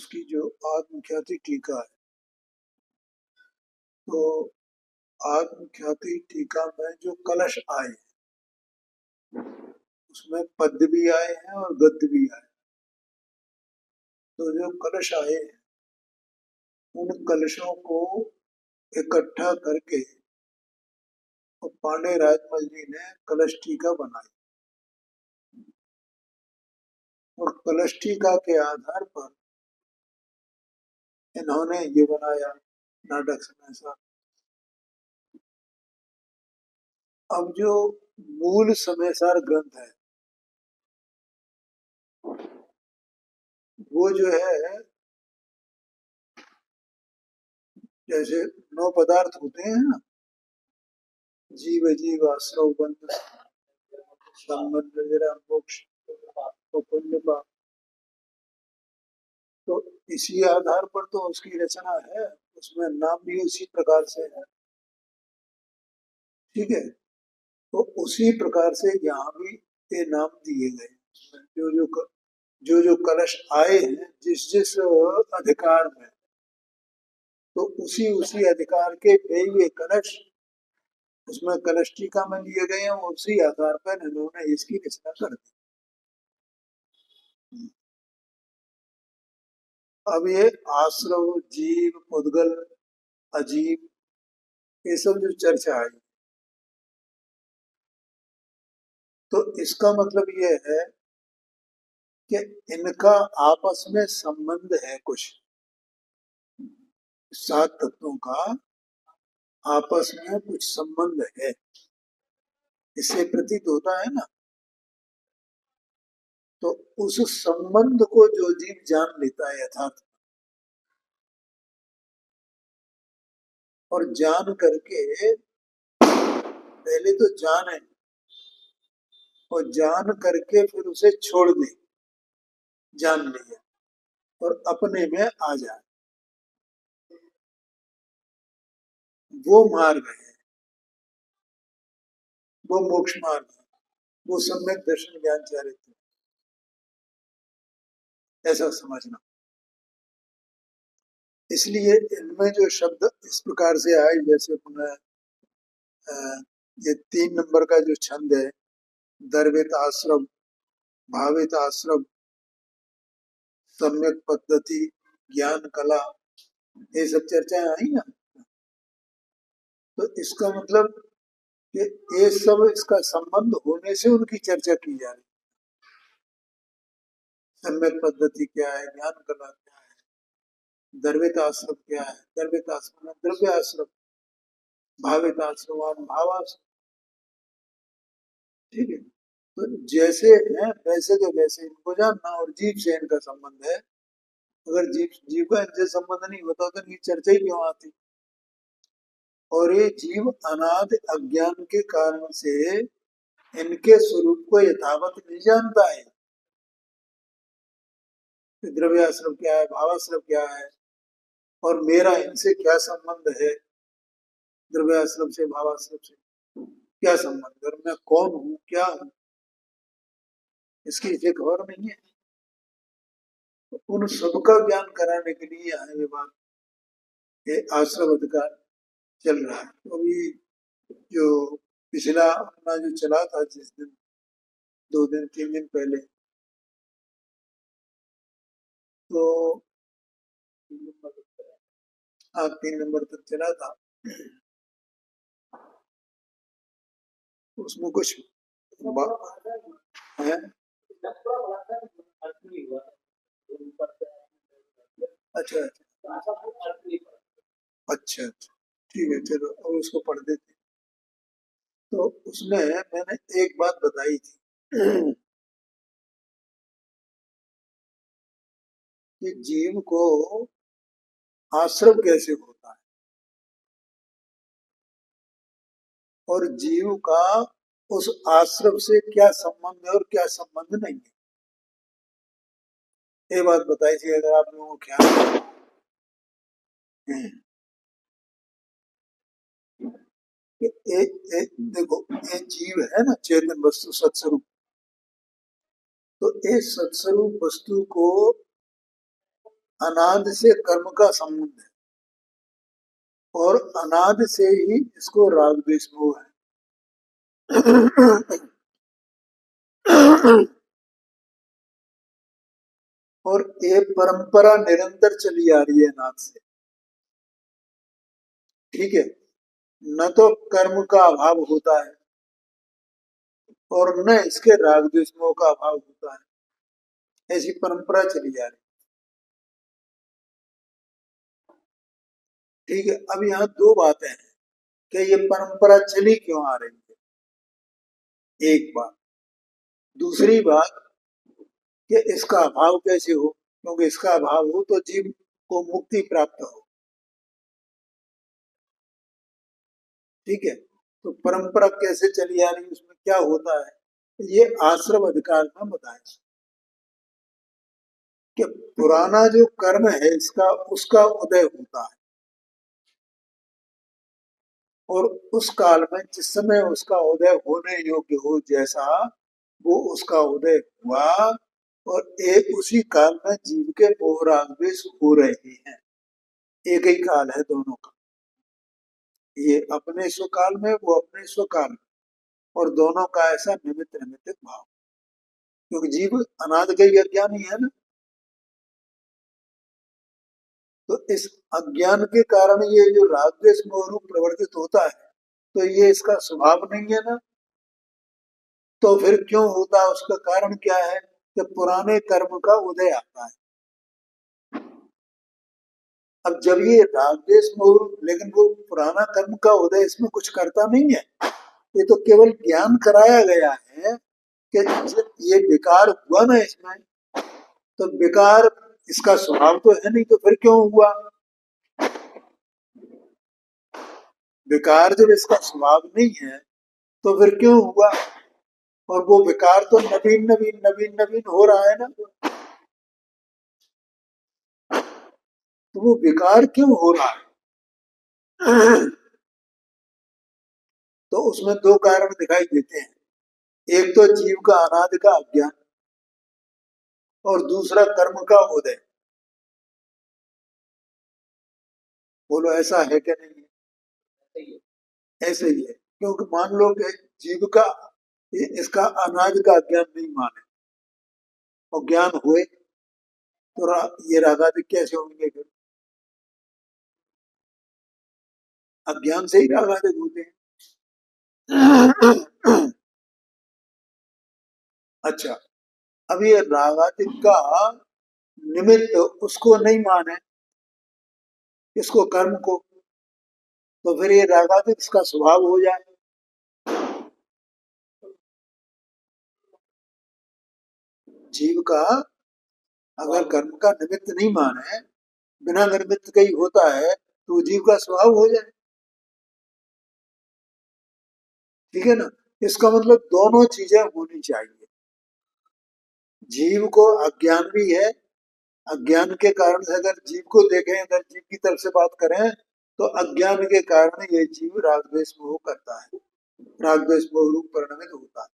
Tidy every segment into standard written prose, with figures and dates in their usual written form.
उसकी जो आत्मख्याति टीका है, तो आत्मख्याति टीका में जो कलश आए उसमें पद्य भी आए हैं और गद्य भी आए। तो जो कलश आए हैं उन कलशों को इकट्ठा करके और पांडे राजमल जी ने कलश टीका बनाई और कलश टीका के आधार पर इन्होंने ये बनाया नाटक समय। अब जो मूल समयसार ग्रंथ है वो जो है, जैसे 9 पदार्थ होते हैं ना, जीव जीव आश्रव बंध संबंध जरा मोक्ष और पुण्य पाप, तो इसी आधार पर तो उसकी रचना है, उसमें नाम भी उसी प्रकार से है। ठीक है, तो उसी प्रकार से यहाँ भी ये नाम दिए गए। जो जो कलश आए हैं जिस जिस अधिकार में, तो उसी उसी अधिकार के पेय कलश उसमें कलश टीका में लिए गए हैं, उसी आधार पर इन्होंने इसकी रचना कर दी। अब ये आश्रव, जीव, उद्गल, अजीब, ये सब जो चर्चा आई, तो इसका मतलब ये है कि इनका आपस में संबंध है। कुछ 7 तत्वों का आपस में कुछ संबंध है, इससे प्रतीत होता है ना। तो उस संबंध को जो जीव जान लेता है यथार्थ, और जान करके पहले तो जाने और जान करके फिर उसे छोड़ दे, जान लिया और अपने में आ जाए, वो मार्ग है, वो मोक्ष मार्ग है, वो सम्यक दर्शन ज्ञान चारित्र, ऐसा समझना। इसलिए इनमें जो शब्द इस प्रकार से आए, जैसे ये 3 नंबर का जो छंद है, दर्वित आश्रम, भावित आश्रम, सम्यक पद्धति, ज्ञान कला, ये सब चर्चाएं आई ना। तो इसका मतलब कि ये सब इसका संबंध होने से उनकी चर्चा की जा रही। सम्यक पद्धति क्या है, ज्ञान कला क्या है, दर्वित आश्रम क्या है, दर्वित आश्रम द्रव्य आश्रम, भावित आश्रम भावाश्रम। ठीक है, तो जैसे है वैसे के वैसे इनको जानना, और जीव से इनका संबंध है। अगर जीव का इनसे संबंध नहीं होता तो इनकी चर्चा ही क्यों आती। और ये जीव अनादि अज्ञान के कारण से इनके स्वरूप को यथावत नहीं जानता है। द्रव्याश्रम क्या है, भावाश्रम क्या है, और मेरा इनसे क्या संबंध है, द्रव्याश्रम से भावाश्रम से क्या संबंध, और मैं कौन हूँ, क्या हूँ, इसकी इसे खबर नहीं है। तो उन सबका ज्ञान कराने के लिए यहाँ ये बात, ये आश्रम अधिकार चल रहा है। तो अभी जो पिछला अपना जो चला था, जिस दिन 2 दिन 3 दिन पहले, तो 3 नंबर तक चला था। उसमें कुछ है, अच्छा अच्छा अच्छा, ठीक है, चलो अब उसको पढ़ देते। तो उसमें मैंने एक बात बताई थी कि जीव को आश्रम कैसे होता है, और जीव का उस आश्रम से क्या संबंध है और क्या संबंध नहीं है। ये बात बताई थी, अगर आप लोगों को ख्याल है। देखो, ये जीव है ना, चेतन वस्तु सत्स्वरूप, तो इस सत्स्वरूप वस्तु को अनादि से कर्म का संबंध है और अनादि से ही इसको राग द्वेष मोह है। और ये परंपरा निरंतर चली आ रही है अनाद से। ठीक है, न तो कर्म का अभाव होता है और न इसके राग द्वेष मोह का अभाव होता है, ऐसी परंपरा चली जा रही है। ठीक है, अब यहाँ दो बातें हैं कि ये परंपरा चली क्यों आ रही है, एक बात। दूसरी बात कि इसका अभाव कैसे हो, क्योंकि इसका अभाव हो तो जीव को मुक्ति प्राप्त हो। ठीक है, तो परंपरा कैसे चली आ रही है, उसमें क्या होता है, ये आश्रम अधिकार में बताया कि पुराना जो कर्म है इसका उसका उदय होता है और उस काल में जिस समय उसका उदय होने योग्य हो जैसा वो उसका उदय हुआ और एक उसी काल में जीव के मोह राग द्वेष हो रहे हैं। एक ही काल है दोनों का, ये अपने स्वकाल में वो अपने स्वकाल में, और दोनों का ऐसा निमित्त निमित्त भाव, क्योंकि जीव अनादि का ही अज्ञानी है ना। तो इस अज्ञान के कारण ये जो राग द्वेष मोह रूप प्रवर्तित होता है, तो ये इसका स्वभाव नहीं है ना। तो फिर क्यों होता है, उसका कारण क्या है कि पुराने कर्म का उदय आता है। अब जब ये राग द्वेष मोह, लेकिन वो पुराना कर्म का उदय इसमें कुछ करता नहीं है, ये तो केवल ज्ञान कराया गया है कि ये विकार हुआ ना इसमें, तो विकार इसका स्वभाव तो है नहीं, तो फिर क्यों हुआ। विकार जब इसका स्वभाव नहीं है तो फिर क्यों हुआ, और वो विकार तो नवीन नवीन नवीन नवीन हो रहा है ना, तो वो विकार क्यों हो रहा है। तो उसमें दो कारण दिखाई देते हैं, एक तो जीव का अनादि का अज्ञान और दूसरा कर्म का उदय। बोलो ऐसा है क्या, नहीं है, ऐसे ही है। क्योंकि मान लो कि जीव का इसका अनादि का अज्ञान नहीं माने और ज्ञान हुए तो ये रागादि कैसे होंगे फिर, अज्ञान से ही रागादि होते हैं। अच्छा, अब ये रागादि का निमित्त उसको नहीं माने, इसको कर्म को, तो फिर ये रागादि इसका स्वभाव हो जाए। जीव का अगर कर्म का निमित्त नहीं माने, बिना निमित्त का ही होता है, तो जीव का स्वभाव हो जाए। ठीक है ना, इसका मतलब दोनों चीजें होनी चाहिए। जीव को अज्ञान भी है, अज्ञान के कारण से अगर जीव को देखें, अगर जीव की तरफ से बात करें, तो अज्ञान के कारण ये जीव राग द्वेष मोह करता है, राग द्वेष मोह रूप परिणमित होता है।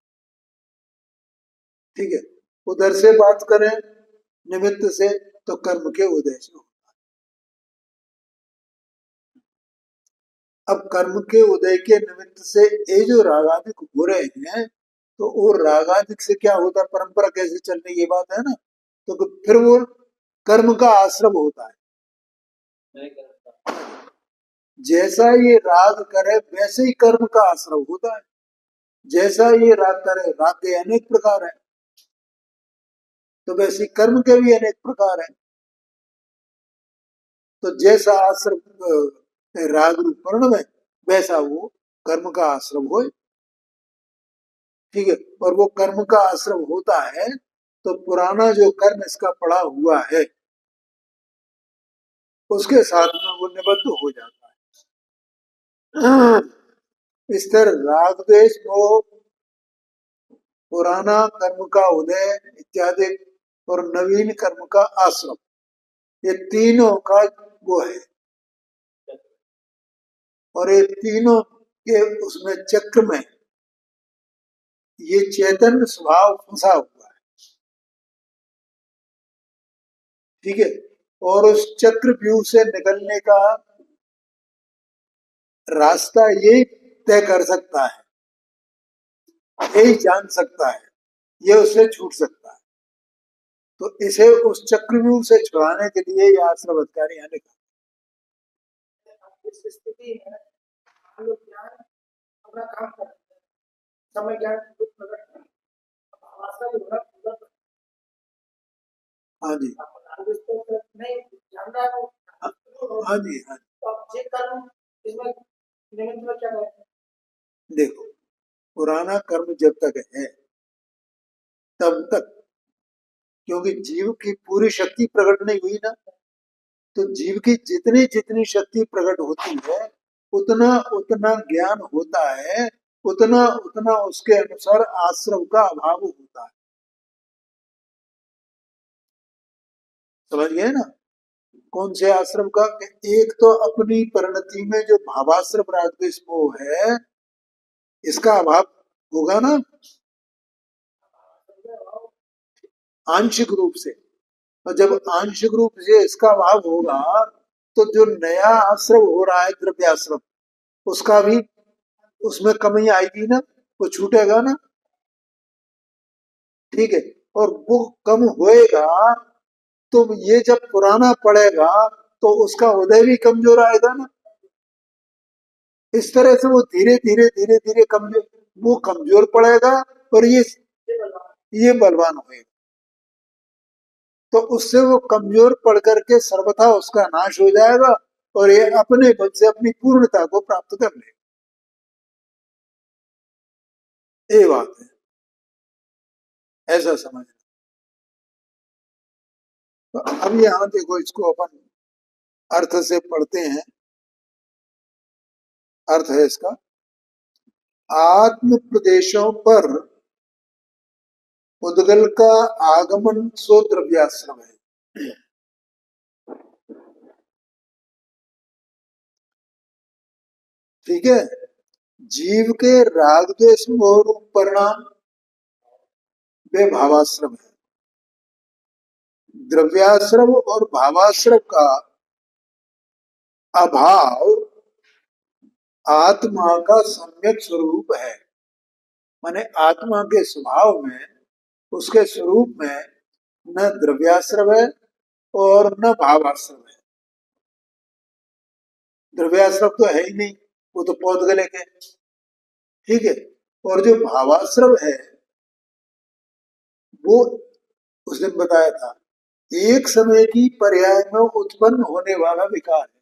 ठीक है, उधर से बात करें निमित्त से, तो कर्म के उदय से हो। अब कर्म के उदय के निमित्त से ये जो रागादिक हो रहे हैं, तो वो रागादिक से क्या होता है, परंपरा कैसे चल रही, ये बात है ना। तो फिर वो कर्म का आश्रम होता है, जैसा ये राग करे वैसे ही कर्म का आश्रम होता है। जैसा ये राग करे, राग के अनेक प्रकार है, तो वैसे कर्म के भी अनेक प्रकार है। तो जैसा आश्रम राग रूप वर्ण में, वैसा वो कर्म का आश्रम हो। ठीक है, और वो कर्म का आश्रम होता है, तो पुराना जो कर्म इसका पड़ा हुआ है उसके साथ में वो निबद्ध हो जाता है। इस तरह राग द्वेष मोह, पुराना कर्म का उदय इत्यादि और नवीन कर्म का आश्रम, ये तीनों का वो है, और ये तीनों के उसमें चक्र में ये चैतन्य स्वभाव फंसा हुआ है। ठीक है, और उस चक्रव्यूह से निकलने का रास्ता यही तय कर सकता है, यही जान सकता है, ये उससे छूट सकता है। तो इसे उस चक्रव्यूह से छुड़ाने के लिए ये आश्रम अधिकारी यहाँ निकला। इस स्थिति में हम लोग ज्ञान अपना काम करते हैं, समय ज्ञान रूप प्रकट करते हैं। आश्रम होना पूरा हाँ जी, नहीं जान रहा है। हाँ जी, हाँ जी। तो अब चेक करूं इसमें निमित्त में क्या कहते हैं? देखो, पुराना कर्म जब तक है तब तक, क्योंकि जीव की पूरी शक्ति प्रकट नहीं हुई ना, तो जीव की जितनी जितनी शक्ति प्रकट होती है उतना उतना ज्ञान होता है, उतना उतना उसके अनुसार आश्रम का अभाव होता है। समझ गए ना? कौन से आश्रम का? एक तो अपनी परिणति में जो भावाश्रम राजद्वेष मोह है, इसका अभाव होगा ना आंशिक रूप से। और जब आंशिक रूप से इसका अभाव होगा तो जो नया आश्रम हो रहा है द्रव्याश्रम, उसका भी उसमें कमी आएगी ना, वो छूटेगा ना। ठीक है, और वो कम होएगा तो ये जब पुराना पड़ेगा तो उसका उदय भी कमजोर आएगा ना। इस तरह से वो धीरे धीरे धीरे धीरे कमजोर, वो कमजोर पड़ेगा और ये बलवान होएगा। तो उससे वो कमजोर पड़ करके सर्वथा उसका नाश हो जाएगा और ये अपने बल से अपनी पूर्णता को प्राप्त कर लेगा। ये बात है, ऐसा समझना। तो अब यहाँ देखो, इसको अपन अर्थ से पढ़ते हैं। अर्थ है इसका, आत्म प्रदेशों पर उद्गल का आगमन सो द्रव्याश्रम है। ठीक है, जीव के राग द्वेष मोह रूप परिणाम वे भावाश्रम है। द्रव्याश्रम और भावाश्रम का अभाव आत्मा का सम्यक स्वरूप है। माने आत्मा के स्वभाव में, उसके स्वरूप में न द्रव्याश्रम है और न भावाश्रम है। द्रव्याश्रम तो है ही नहीं, वो तो पौधगले के। ठीक है, और जो भावाश्रम है वो उस दिन बताया था, एक समय की पर्याय में उत्पन्न होने वाला विकार है।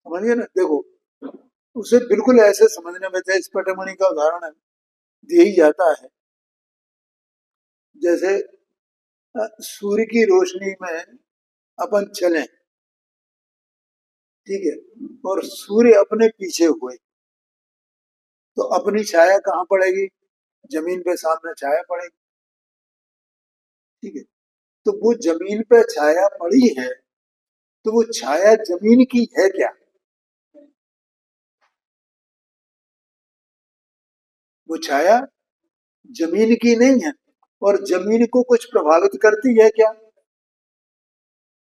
समझिए ना? देखो, उसे बिल्कुल ऐसे समझने में, जैसे स्फटिकमणि का उदाहरण दिया ही जाता है। जैसे सूर्य की रोशनी में अपन चलें, ठीक है, और सूर्य अपने पीछे हुए, तो अपनी छाया कहाँ पड़ेगी? जमीन पे सामने छाया पड़ेगी। ठीक है, तो वो जमीन पे छाया पड़ी है, तो वो छाया जमीन की है क्या? वो छाया जमीन की नहीं है, और जमीन को कुछ प्रभावित करती है क्या?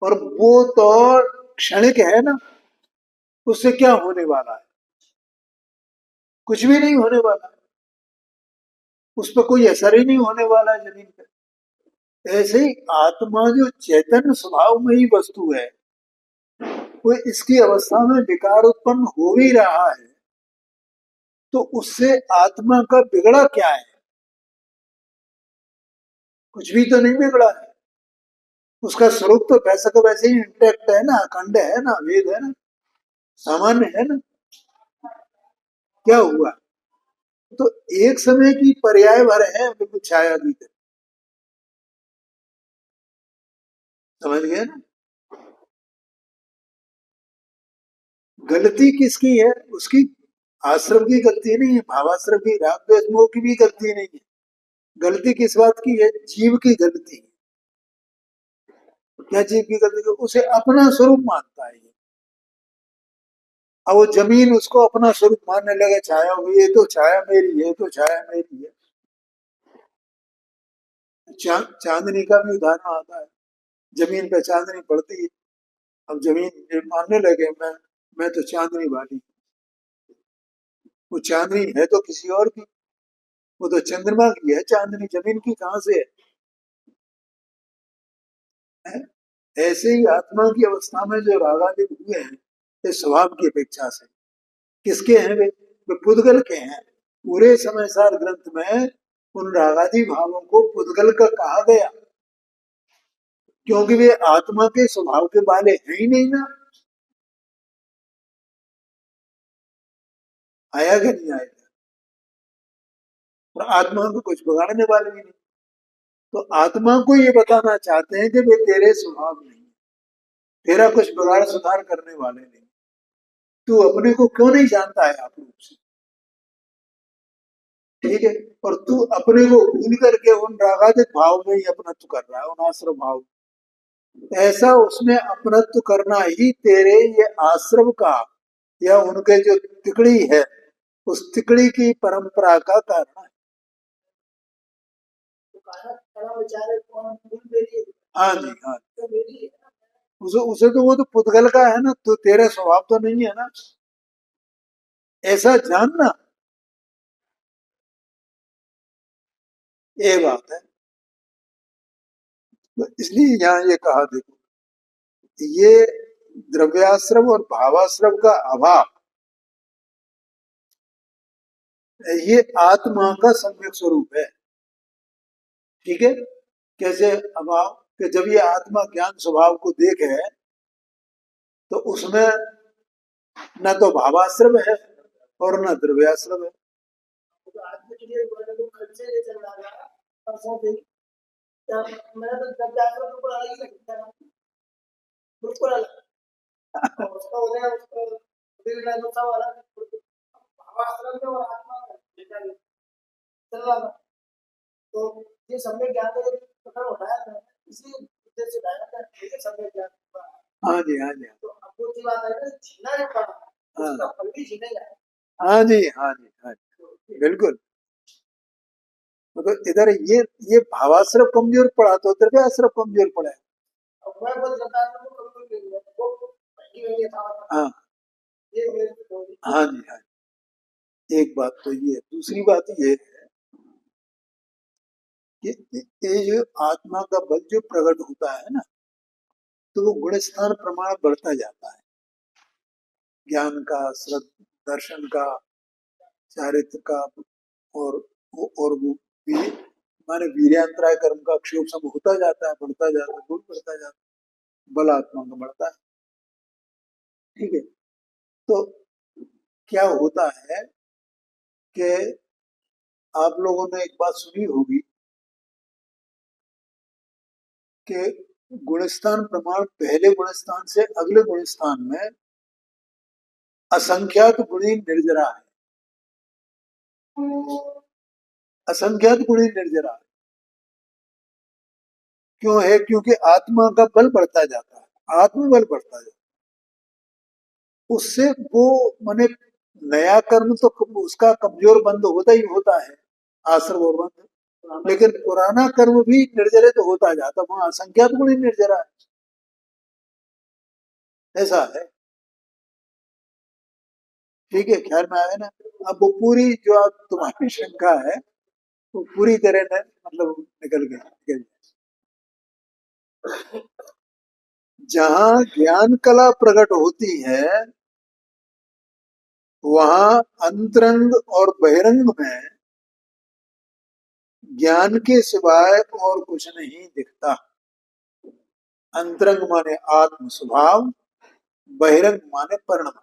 और वो तो क्षणिक है ना, उससे क्या होने वाला है? कुछ भी नहीं होने वाला है, उस पर कोई असर ही नहीं होने वाला है जमीन पे। ऐसे ही आत्मा जो चैतन्य स्वभाव में ही वस्तु है, वो इसकी अवस्था में विकार उत्पन्न हो भी रहा है, तो उससे आत्मा का बिगड़ा क्या है? कुछ भी तो नहीं बिगड़ा है। उसका स्वरूप तो वैसा का वैसे ही इंटैक्ट है ना, अखंड है ना, वेद है ना, सामान्य है ना। क्या हुआ? तो एक समय की पर्याय भर है बिल्कुल छाया भीतर। समझ गए ना? गलती किसकी है? उसकी आश्रम की गलती नहीं है, भावाश्रम की, राग द्वेष मोह की भी गलती नहीं है। गलती किस बात की है? जीव की गलती। क्या जीव की गलती? उसे अपना स्वरूप मानता है। अब वो जमीन उसको अपना स्वरूप मानने लगे, छाया हो गई, ये तो छाया मेरी है, ये तो छाया मेरी है। चांदनी का भी उदाहरण आता है। जमीन पे चांदनी पड़ती है, अब जमीन ये मानने लगे मैं तो चांदनी वाली, वो चांदनी है तो किसी और की, वो तो चंद्रमा की है चांदनी, जमीन की कहाँ से है? ऐसे ही आत्मा की अवस्था में जो रागादिक हुए हैं, ये स्वभाव की अपेक्षा से किसके हैं वे पुद्गल के हैं। पूरे समय सार ग्रंथ में उन रागादि भावों को पुद्गल का कहा गया, क्योंकि वे आत्मा के स्वभाव के वाले हैं ही नहीं ना। आया कि नहीं आया? और आत्मा को कुछ बिगाड़ने वाले भी नहीं। तो आत्मा को ये बताना चाहते हैं कि वे तेरे स्वभाव नहीं, तेरा कुछ बिगाड़ सुधार करने वाले नहीं। तू अपने को क्यों नहीं जानता है आप रूप से, ठीक है? और तू अपने को भूल करके उन रागादिक भाव में ही अपनत्व कर रहा है, उन आश्रम भाव में। ऐसा उसमें अपनत्व करना ही तेरे ये आश्रम का या उनके जो तिकड़ी है, उस तिकड़ी की परंपरा का कारण है। हाँ जी, हाँ, उसे तो वो तो पुद्गल का है ना, तो तेरा स्वभाव तो नहीं है ना, ऐसा जानना, ये बात है। तो इसलिए यहाँ ये कहा, देखो ये द्रव्याश्रम और भावाश्रम का अभाव, ये आत्मा का सम्यक स्वरूप है, ठीक है? कैसे अभाव? कि जब ये आत्मा ज्ञान स्वभाव को देखे तो उसमें न तो भावाश्रम है और न द्रव्याश्रम है। उसका उदय उसका वाला भावाश्रम में और आत्मा में चल रहा था। तो ये सम्यक ज्ञान का जो प्रकरण उठाया था, इसी उद्देश्य से उठाया था, ये सम्यक ज्ञान। हाँ जी, हाँ जी। तो अब वो बात है ना, जीना जो पड़ा, उसका फल भी जीनेगा। हाँ जी, हाँ जी, हाँ जी, बिल्कुल। मतलब इधर ये भावाश्रम कमजोर पड़ा तो द्रव्याश्रम कमजोर पड़ा है। हाँ, हाँ जी, हाँ जी। एक बात तो ये है, दूसरी बात ये है कि ये जो आत्मा का बल जो प्रकट होता है ना, तो वो गुण स्थान प्रमाण बढ़ता जाता है, ज्ञान का, दर्शन का, चारित्र का, और वो माने वीर्यांतराय कर्म का क्षोभ सब होता जाता है, बढ़ता जाता है, गुण बढ़ता जाता है, बल आत्मा का बढ़ता है, ठीक है? तो क्या होता है कि आप लोगों ने एक बात सुनी होगी कि गुणस्थान प्रमाण पहले गुणस्थान से अगले गुणस्थान में असंख्यात गुणी निर्जरा है, असंख्यात गुणी निर्जरा है। क्यों है? क्योंकि आत्मा का बल बढ़ता जाता है, आत्मबल बढ़ता जाता है, उससे वो माने नया कर्म तो उसका कमजोर बंद होता ही होता है, आश्रम और बंध, लेकिन पुराना कर्म भी निर्जरित होता जाता, वहां असंख्यात गुणी निर्जरा है, ऐसा है, ठीक है? ख्याल में आया ना? अब वो पूरी जो आप तुम्हारी शंका है वो पूरी तरह न, मतलब निकल गई। जहां ज्ञान कला प्रकट होती है वहां अंतरंग और बहिरंग में ज्ञान के सिवाय और कुछ नहीं दिखता। अंतरंग माने आत्म स्वभाव, बहिरंग माने परिणमन।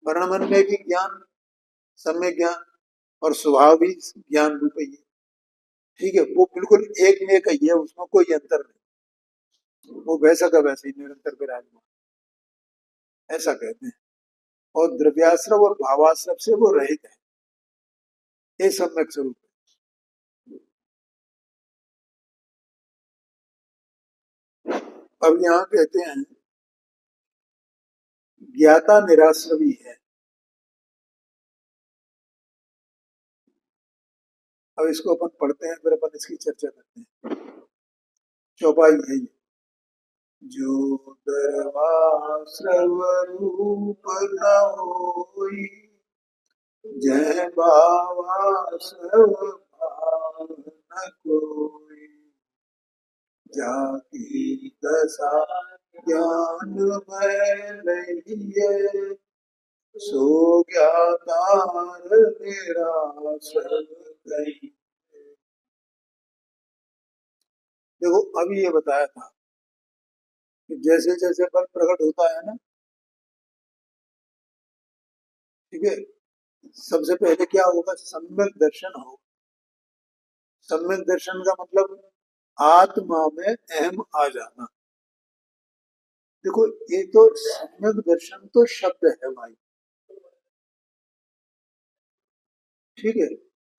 परिणमन में भी ज्ञान, सम्यक ज्ञान, और स्वभाव भी ज्ञान रूप ही है, ठीक है? वो बिल्कुल एक में एक ही है, उसमें कोई अंतर नहीं, वो वैसा का वैसे ही निरंतर विराजमान, ऐसा कहते हैं। और द्रव्याश्रम और भावाश्रम से वो रहित है, ये सम्यक स्वरूप है। अब यहाँ कहते हैं ज्ञाता निराश्रवी है। अब इसको अपन पढ़ते हैं, फिर अपन इसकी चर्चा करते हैं। चौपाई है ये। जो दरवाश्रव रूप न होई, जय बाबा सब भाव न कोई, जाकी दशा ज्ञान में नहीं, सो ज्ञातार मेरा सब कही। देखो अभी ये बताया था कि जैसे जैसे फल प्रकट होता है ना, ठीक है, सबसे पहले क्या होगा, सम्यक दर्शन होगा। सम्यक दर्शन का मतलब आत्मा में अहम आ जाना। देखो ये तो सम्यक दर्शन तो शब्द है भाई, ठीक है।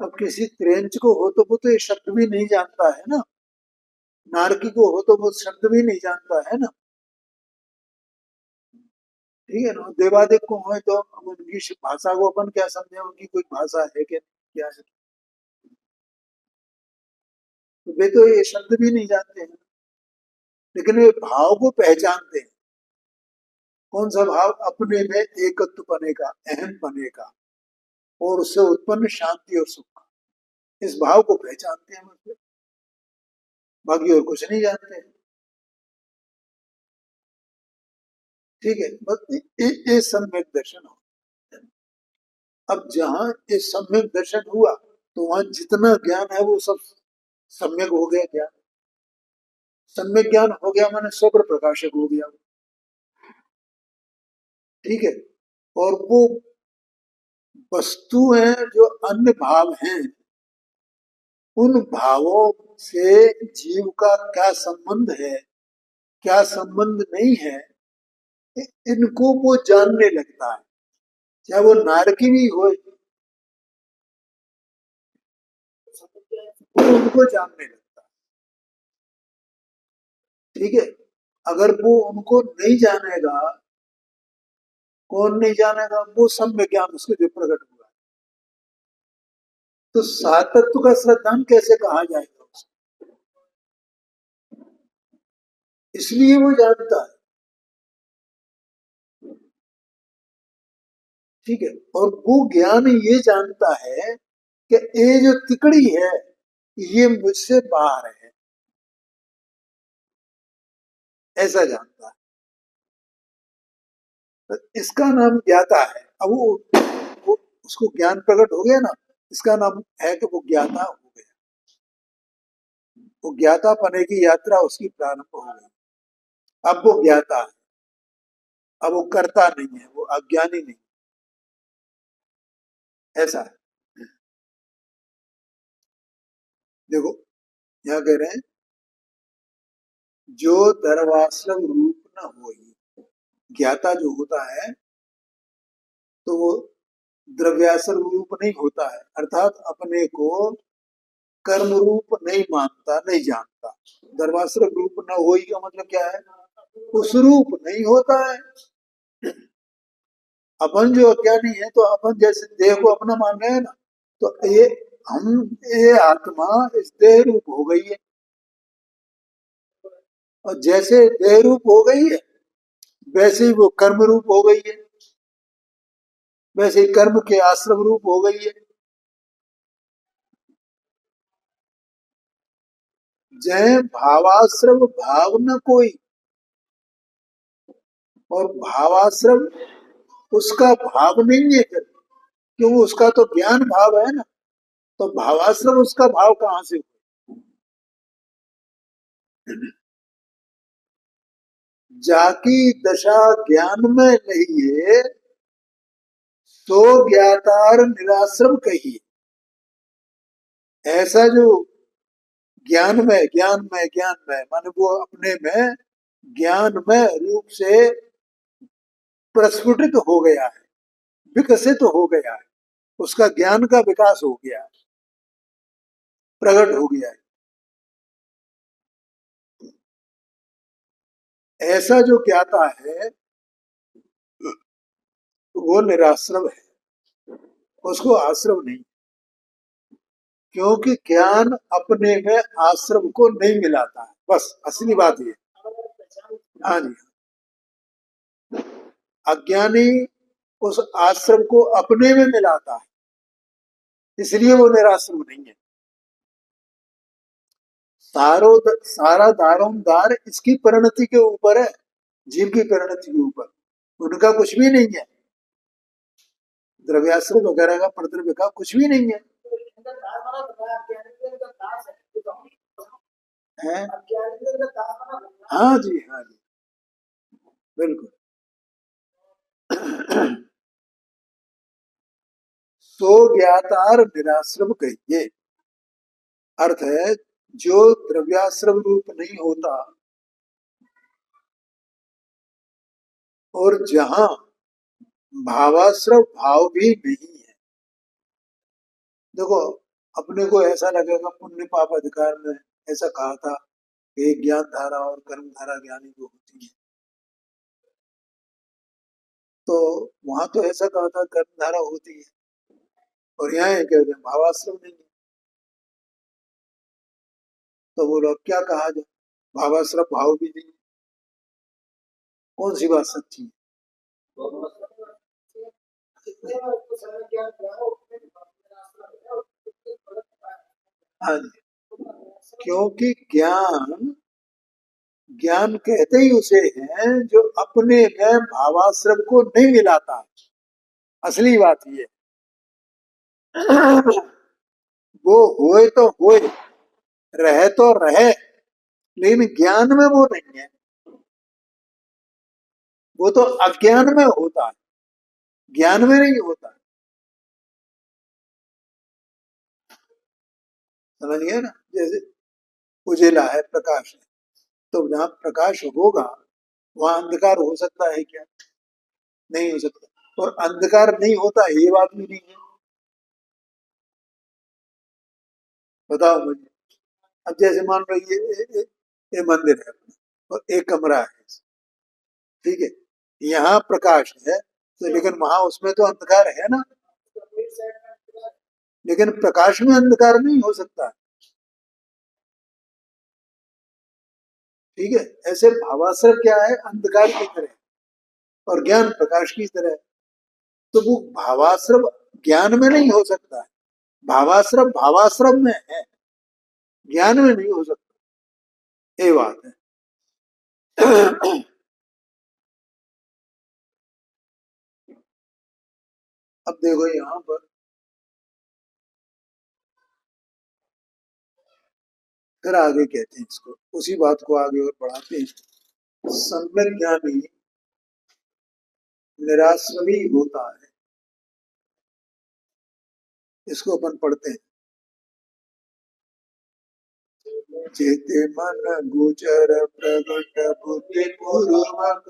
अब किसी त्रेंच को हो तो वो तो ये शब्द भी नहीं जानता है ना, नारकी को हो तो वो शब्द भी नहीं जानता है ना, ठीक है ना। देवादिक को हो तो अब उनकी भाषा को अपन क्या समझे, उनकी कोई भाषा है कि क्या है, तो वे तो ये शब्द भी नहीं जानते हैं, लेकिन वे भाव को पहचानते हैं। कौन सा भाव, अपने में एकत्व पने का, अहम पने का, और उससे उत्पन्न शांति और सुख का, इस भाव को पहचानते हैं मतलब, बाकी और कुछ नहीं जानते हैं, ठीक है। बस ये सम्यक दर्शन हो। अब जहां ये सम्यक दर्शन हुआ तो वहां जितना ज्ञान है वो सब सम्यक हो गया। ज्ञान सम्यक ज्ञान हो गया माने स्वप्र प्रकाशक हो गया, ठीक है। और वो वस्तु हैं जो अन्य भाव हैं, उन भावों से जीव का क्या संबंध है, क्या संबंध नहीं है, इनको वो जानने लगता है। चाहे वो नारकी भी हो, वो उनको जानने लगता है, ठीक है। अगर वो उनको नहीं जानेगा, कौन नहीं जानेगा, वो सम्यक ज्ञान उसके जो प्रकट हुआ, तो सातत्व का श्रद्धान कैसे कहा जाएगा उसे? इसलिए वो जानता है, ठीक है। और वो ज्ञान ये जानता है कि ये जो तिकड़ी है ये मुझसे बाहर है, ऐसा जानता है, तो इसका नाम ज्ञाता है। अब वो उसको ज्ञान प्रकट हो गया ना, इसका नाम है कि वो ज्ञाता हो गया, वो ज्ञाता पने की यात्रा उसकी प्रारंभ हो गई। अब वो ज्ञाता है, अब वो करता नहीं है, वो अज्ञानी नहीं, ऐसा है। देखो यहाँ कह रहे हैं, जो दरवाश्रम रूप न होई, ज्ञाता जो होता है तो वो द्रव्याश्रम रूप नहीं होता है, अर्थात अपने को कर्म रूप नहीं मानता, नहीं जानता। दरवाश्रम रूप न होई का मतलब क्या है, उस रूप नहीं होता है। अपन जो अज्ञानी है तो अपन जैसे देह को अपना मान रहे हैं ना, तो हम ये आत्मा इस देह रूप हो गई है, और जैसे देह रूप हो गई है वैसे ही वो कर्म रूप हो गई है, वैसे ही कर्म के आश्रम रूप हो गई है। जय भावाश्रम भाव न कोई, और भावाश्रम उसका भाव नहीं है फिर, क्यों, उसका तो ज्ञान भाव है ना, तो भावाश्रम उसका भाव कहां से हुआ? जाकी दशा ज्ञान में नहीं है, सो ज्ञातार निराश्रम कही। ऐसा जो ज्ञान में माने वो अपने में ज्ञान में रूप से प्रस्फुटित हो गया है, विकसित हो गया है, उसका ज्ञान का विकास हो गया है, प्रकट हो गया है, ऐसा जो ज्ञाता है वो निराश्रम है, उसको आश्रम नहीं, क्योंकि ज्ञान अपने में आश्रम को नहीं मिलाता है, बस असली बात ये। हाँ जी। अज्ञानी उस आश्रम को अपने में मिलाता है, इसलिए वो निराश्रम नहीं है। सारा दारोमदार इसकी परिणति के ऊपर है, जीव की परिणति के ऊपर, उनका कुछ भी नहीं है। द्रव्याश्रम वगैरह का प्रद्रव्य का कुछ भी नहीं है, है? हाँ जी, हाँ जी, बिल्कुल। सो ज्ञातार निराश्रम कहिए, अर्थ है जो द्रव्याश्रम रूप नहीं होता और जहां भावाश्रम भाव भी नहीं है। देखो, अपने को ऐसा लगेगा पुण्य पाप अधिकार में ऐसा कहा था कि ज्ञान धारा और कर्म धारा ज्ञानी को होती है, तो वहां तो ऐसा कहा था कर्म धारा होती है, और यहाँ ये कहते हैं भावाश्रम नहीं है। तो बोलो अब क्या कहा जाए, भावाश्रम भाव भी नहीं है, कौन सी बात सच्ची है? हाँ जी, क्योंकि ज्ञान ज्ञान कहते ही उसे हैं जो अपने में भावाश्रम को नहीं मिलाता है, असली बात ये। वो होए तो होए, रहे तो रहे, लेकिन ज्ञान में वो नहीं है, वो तो अज्ञान में होता है, ज्ञान में नहीं होता। समझ गए ना? जैसे उजेला है, प्रकाश है, तो जहां प्रकाश होगा वहां अंधकार हो सकता है क्या? नहीं हो सकता। और अंधकार नहीं होता ये बात भी नहीं है। बताओ मुझे। अब जैसे मान लो ये मंदिर है और एक कमरा है, ठीक है, यहाँ प्रकाश है, तो लेकिन वहां उसमें तो अंधकार है ना, लेकिन प्रकाश में अंधकार नहीं हो सकता। ठीक है, ऐसे भावाश्रय क्या है, अंधकार की तरह, और ज्ञान प्रकाश की तरह है। तो वो भावाश्रम ज्ञान में नहीं हो सकता है, भावाश्रम भावाश्रम में है, ज्ञान में नहीं हो सकता, ये बात है। अब देखो यहाँ पर फिर आगे कहते हैं इसको, उसी बात को आगे और बढ़ाते हैं। सम्यक ज्ञानी निराश्रमी होता है, इसको अपन पढ़ते हैं। जेते मन गोचर प्रगट बुद्धि पूर्वक,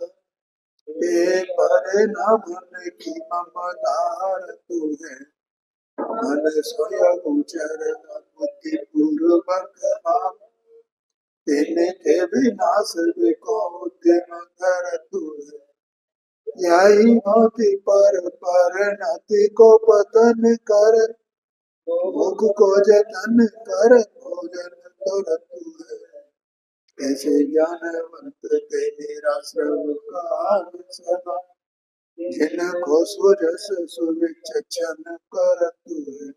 ते पर न मन की ममदार तू है। मन स्वयं गोचर बुद्धि पूर्वक, तेने के विनाश को उद्यम कर तू है। यही भांति पर नति को पतन कर, भूख को जतन कर भोजन कर तू है। ऐसे ज्ञानवंत ते मेरा सर्वकाल सदा, जिनको सुरस सुविचक्षण कर तू है।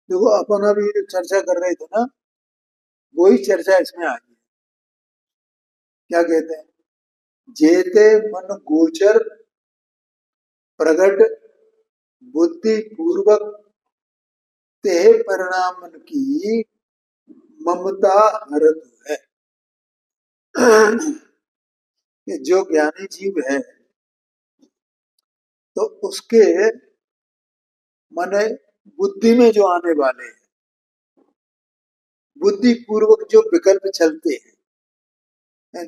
देखो अपन अभी चर्चा कर रहे थे ना, वही चर्चा इसमें आ गई। क्या कहते हैं, जेते मन गोचर प्रगट बुद्धि पूर्वक, ते परिणाम की ममता हरत है। कि जो ज्ञानी जीव है तो उसके मन बुद्धि में जो आने वाले हैं, बुद्धि पूर्वक जो विकल्प चलते हैं,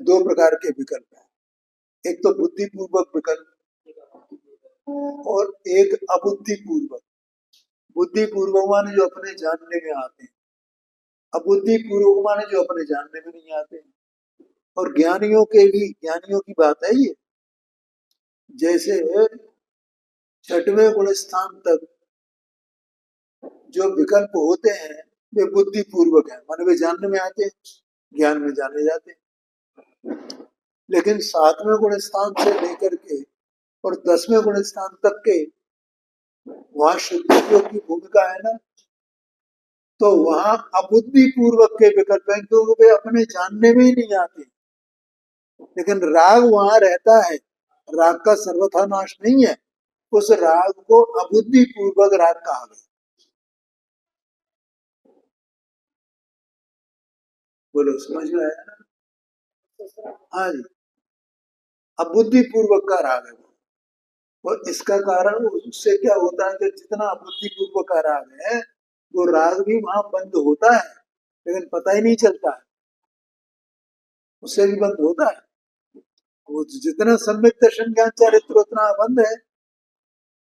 दो प्रकार के विकल्प हैं। एक तो बुद्धि पूर्वक विकल्प और एक अबुद्धि पूर्वक। बुद्धि पूर्वक माने जो अपने जानने में आते हैं, अबुद्धि पूर्वक माने जो अपने जानने में नहीं आते हैं। और ज्ञानियों के भी, ज्ञानियों की बात है ये। जैसे छठवें गुण स्थान तक जो विकल्प होते हैं वे बुद्धि पूर्वक है, माने वे जानने में आते हैं, ज्ञान में जाने जाते हैं। लेकिन 7वें गुण स्थान से लेकर के और 10वें गुण स्थान तक के वहां शुद्ध की भूमिका है ना, तो वहां अबुद्धि पूर्वक के विकल्प हैं, क्योंकि वे अपने जानने में ही नहीं आते। लेकिन राग वहां रहता है, राग का सर्वथा नाश नहीं है, उस राग को अबुद्धि पूर्वक राग कहा गया। बोलो समझ में आया ना? हाँ जी, अबुद्धि पूर्वक का राग है। और इसका कारण उससे क्या होता है कि जितना अबुद्धि पूर्वक का राग है वो राग भी वहां बंद होता है, लेकिन पता ही नहीं चलता है, उससे भी बंद होता है। वो जितना सम्यक दर्शन ज्ञान चारित्र उतना बंद है,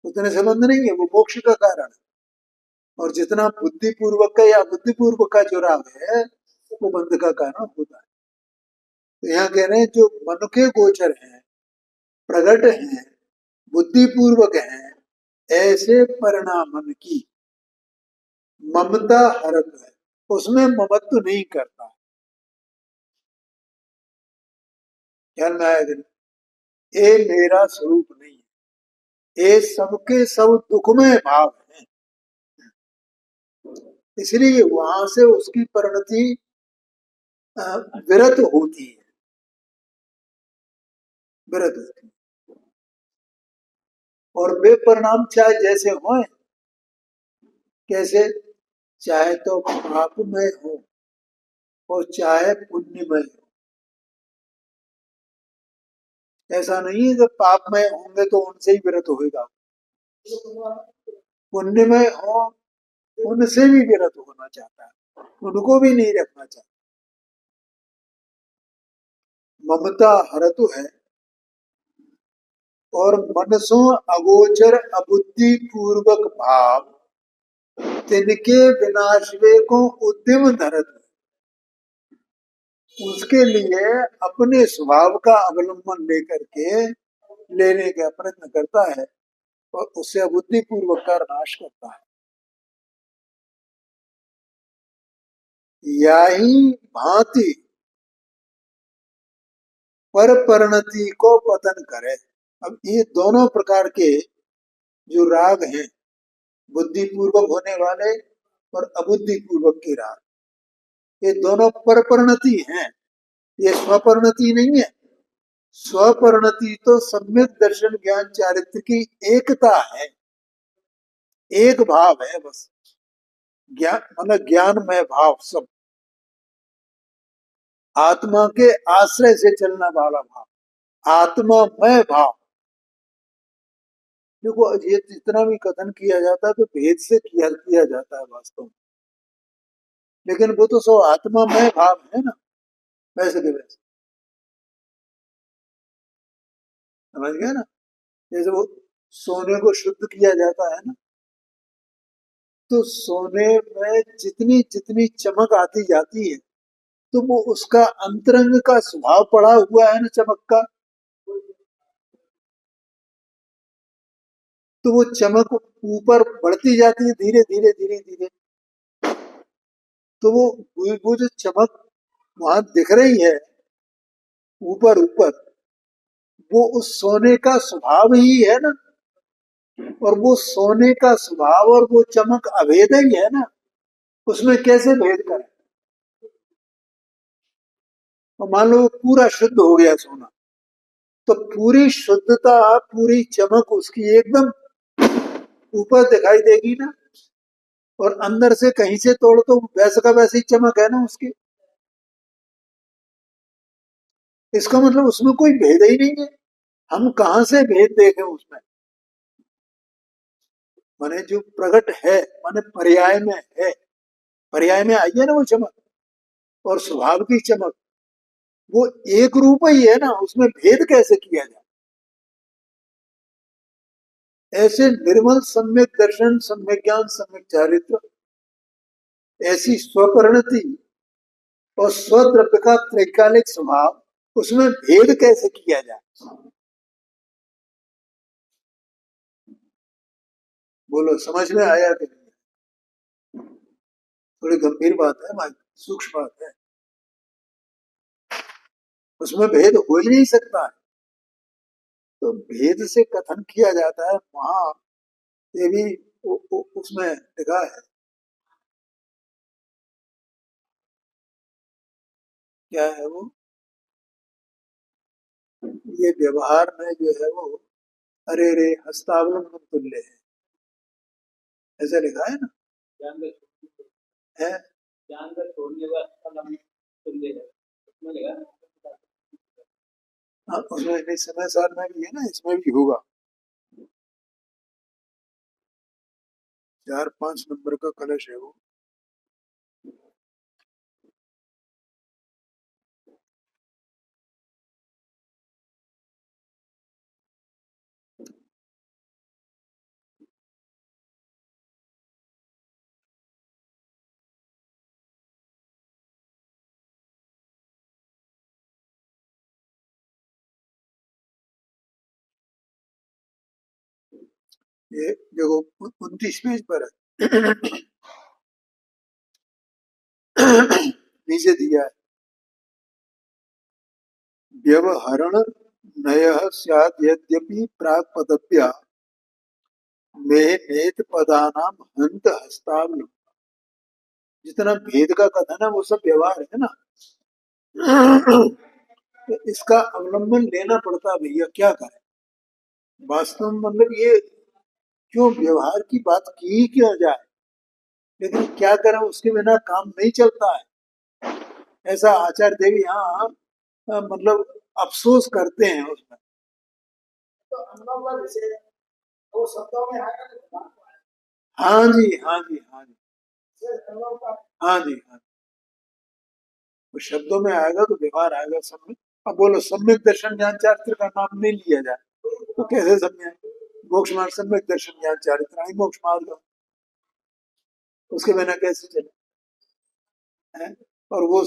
उतने से बंद नहीं है, वो मोक्ष का कारण है। और जितना बुद्धि पूर्वक का या बुद्धि पूर्वक का जो राग है वो बंध का कारण होता है। तो यहाँ कह रहे हैं जो मन के गोचर हैं, प्रगट हैं, बुद्धि पूर्वक हैं, ऐसे परिणामन की ममता हरत है, उसमें ममत्व नहीं करता। ख्याल में आया कि नहीं? ये मेरा स्वरूप नहीं है, ये सबके सब दुखमय भाव है। इसलिए वहां से उसकी परिणति विरत होती है, विरत होती है। और वे परिणाम चाहे जैसे हों, कैसे, चाहे तो पाप में हो और चाहे पुण्य में हो। ऐसा नहीं है कि पाप में होंगे तो उनसे ही विरत होगा, पुण्य में हो उनसे भी विरत होना चाहता है, उनको भी नहीं रखना चाहता। ममता हरतु है। और मनसो अगोचर अबुद्धि पूर्वक भाव तिनके विनाशवे को उद्यम धरत, उसके लिए अपने स्वभाव का अवलंबन लेकर के लेने का प्रयत्न करता है और उससे अबुद्धि पूर्वक का नाश करता है। यही भांति पर परिणति को पतन करे। अब ये दोनों प्रकार के जो राग हैं, बुद्धि पूर्वक होने वाले और अबुद्धि पूर्वक के राग, ये दोनों पर परिणति हैं, ये स्वपरिणति नहीं है। स्वपरिणति तो सम्यक दर्शन ज्ञान चारित्र की एकता है, एक भाव है बस, ज्ञान मतलब ज्ञानमय भाव, सब आत्मा के आश्रय से चलने वाला भाव, आत्मामय भाव। देखो ये जितना भी कथन किया जाता है तो भेद से किया जाता है वास्तव में, लेकिन वो तो सब आत्मामय भाव है ना, वैसे के वैसे। समझ गए ना? जैसे वो सोने को शुद्ध किया जाता है ना, तो सोने में जितनी जितनी चमक आती जाती है तो वो उसका अंतरंग का स्वभाव पड़ा हुआ है ना चमक का, तो वो चमक ऊपर बढ़ती जाती है धीरे धीरे धीरे धीरे। तो वो जो चमक वहां दिख रही है ऊपर ऊपर, वो उस सोने का स्वभाव ही है ना। और वो सोने का स्वभाव और वो चमक अभेद ही है ना, उसमें कैसे भेद करें? और मान लो पूरा शुद्ध हो गया सोना, तो पूरी शुद्धता पूरी चमक उसकी एकदम ऊपर दिखाई देगी ना, और अंदर से कहीं से तोड़ तो वैसे का वैसी चमक है ना उसकी। इसका मतलब उसमें कोई भेद ही नहीं है, हम कहां से भेद देखें उसमें? माने जो प्रकट है, माने पर्याय में है, पर्याय में आई है ना वो चमक, और स्वभाव की चमक वो एक रूप ही है ना, उसमें भेद कैसे किया जाए? ऐसे निर्मल सम्यक दर्शन, सम्यक ज्ञान, सम्यक चारित्र, ऐसी स्वपरिणति और स्वद्रव्य का त्रैकालिक स्वभाव, उसमें भेद कैसे किया जाए? बोलो समझ में आया कि नहीं? थोड़ी गंभीर बात है भाई, सूक्ष्म बात है, उसमें भेद हो ही नहीं सकता है। तो भेद से कथन किया जाता है वहां, ये भी उसमें लिखा है। क्या है वो, ये व्यवहार में जो है वो अरे रे हस्तावलंबन तुल्य है, ऐसा लिखा है ना। है, जानकर छोड़ने का हस्तावलंबन तुल्य है, उसमें लिखा है। हाँ, उसमें नहीं, समय सार में भी है ना, इसमें भी होगा। 4-5 नंबर का कलश है वो। ये देखो 29 पेज पर है। नीचे दिया है, व्यवहरण नयः स्यात् यद्यपि प्राक् पदव्या में नेत पदानाम हंत हस्तावलंबन। जितना भेद का कथन है वो सब व्यवहार है ना। तो इसका अवलंबन लेना पड़ता है भैया, क्या करें। वास्तव में मतलब ये क्यों व्यवहार की बात की क्यों जाए, लेकिन क्या करें, उसके बिना काम नहीं चलता है। ऐसा आचार्य देव यहाँ मतलब अफसोस करते हैं उसमें। तो अनुभव का विषय वो शब्दों में आएगा तो हाँ जी, हाँ जी, हाँ जी, अनुभव का। हाँ जी, हाँ जी, वो शब्दों में आएगा तो व्यवहार आएगा सब में। अब बोलो सम्यक दर्शन ज्ञान चारित्र का नाम नहीं लिया जाए तो कैसे समझे। मोक्ष मार्ग सम्यक दर्शन ज्ञान चारित्र ही मोक्ष मार्ग, उसके बिना कैसे चले हैं। और वो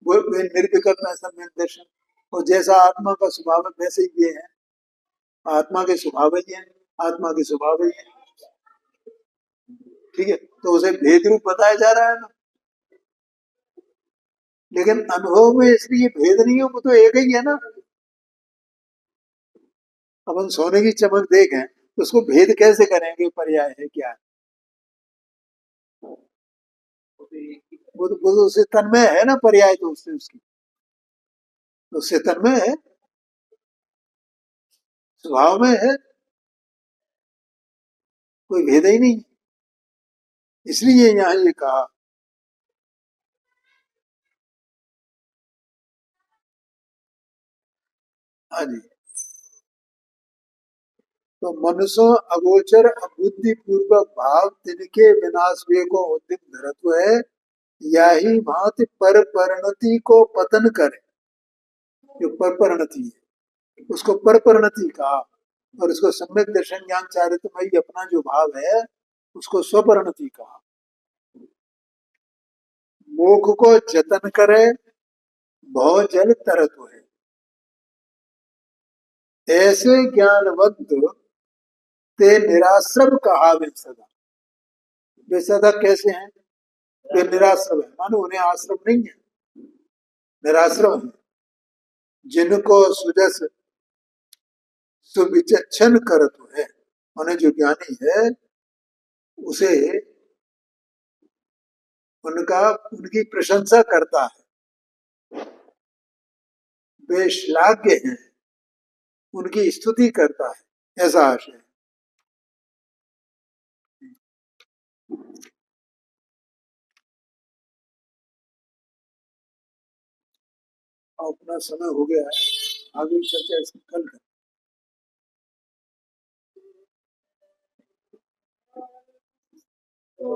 निर्विकल्प है सम्यक दर्शन। और जैसा आत्मा का स्वभाव है वैसे ही ये है, आत्मा के स्वभाव ही है, आत्मा के स्वभाव ही है। ठीक है, तो उसे भेद रूप बताया जा रहा है ना। लेकिन अनुभव में इसलिए भेद नहीं हो, वो तो एक ही है ना। अपन सोने की चमक देखें तो उसको भेद कैसे करेंगे, पर्याय है क्या है। वो तो उससे तन्मय है ना, पर्याय तो उससे उसकी, तो उससे तन्मय है, स्वभाव में है, कोई भेद ही नहीं। इसलिए यहाँ ये कहा। हाँ जी, तो मनुष्य अगोचर अबुद्धि पूर्वक भाव तिनके विनाश वे को उद्दित धरत्व है, या ही भांति पर परिणति को पतन करे। जो पर परिणति है उसको पर परिणति कहा, और इसको सम्यक दर्शन ज्ञान चारित्रमयी अपना जो भाव है उसको स्वपरिणति कहा। मोख को जतन करे भव जल तरत है, ऐसे ज्ञानवंत ते निराश्रम कहा वे सदा। वे सदा कैसे हैं, वे निराश्रम है, मानो उन्हें आश्रम नहीं है, निराश्रम है। जिनको सुजस सुविचक्षण करत है, माने जो ज्ञानी है उसे उनका उनकी प्रशंसा करता है, वे श्लाघ्य हैं, उनकी स्तुति करता है, ऐसा आशय है। अपना समय हो गया है, आगे की चर्चा इसकी कल करें। तो